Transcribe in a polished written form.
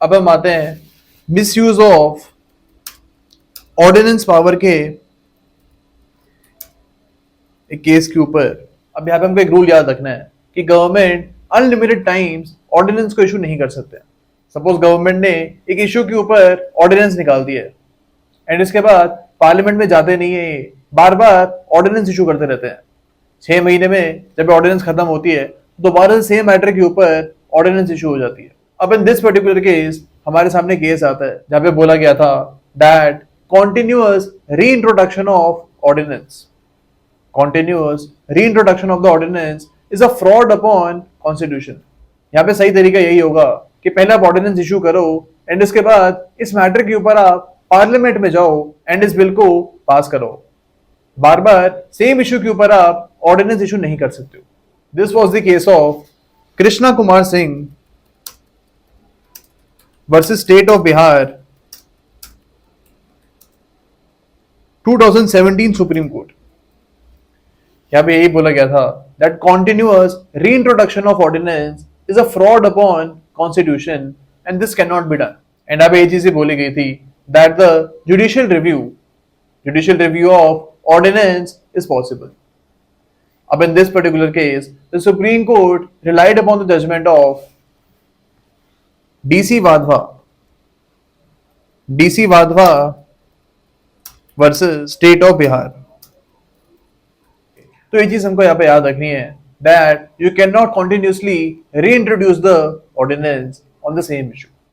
अब हम आते हैं मिसयूज ऑफ ऑर्डिनेंस पावर के एक केस के ऊपर। अब यहाँ पे हमको एक रूल याद रखना है कि गवर्नमेंट अनलिमिटेड टाइम्स ऑर्डिनेंस को इशू नहीं कर सकते। सपोज गवर्नमेंट ने एक इशू के ऊपर ऑर्डिनेंस निकाल दिया है एंड इसके बाद पार्लियामेंट में जाते नहीं है, बार बार ऑर्डिनेंस इशू करते रहते हैं। 6 महीने में जब ऑर्डिनेंस खत्म होती है दोबारा से सेम मैटर के ऊपर ऑर्डिनेंस इशू हो जाती है। अब इन दिस पर्टिकुलर केस हमारे सामने केस आता है जहां पे बोला गया था that continuous reintroduction of ordinance continuous reintroduction of the ordinance is a fraud upon constitution। यहाँ पे सही तरीका यही होगा कि पहले आप ऑर्डिनेंस इशू करो एंड इसके बाद इस मैटर के ऊपर आप पार्लियामेंट में जाओ एंड इस बिल को पास करो। बार बार सेम इशू के ऊपर आप ऑर्डिनेंस इशू नहीं कर सकते हो। This was the case of Krishna Kumar Singh versus state of Bihar 2017 Supreme Court. यहाँ पे यही बोला गया था that continuous reintroduction of ordinance is a fraud upon constitution and this can not be done. And अब ये चीज बोली गई थी that the judicial review of ordinance is possible. अब in this particular case the Supreme Court relied upon the judgement of DC Wadhwa versus state of Bihar. तो ये चीज हमको यहाँ पे याद रखनी है that you can not continuously reintroduce the ordinance on the same issue.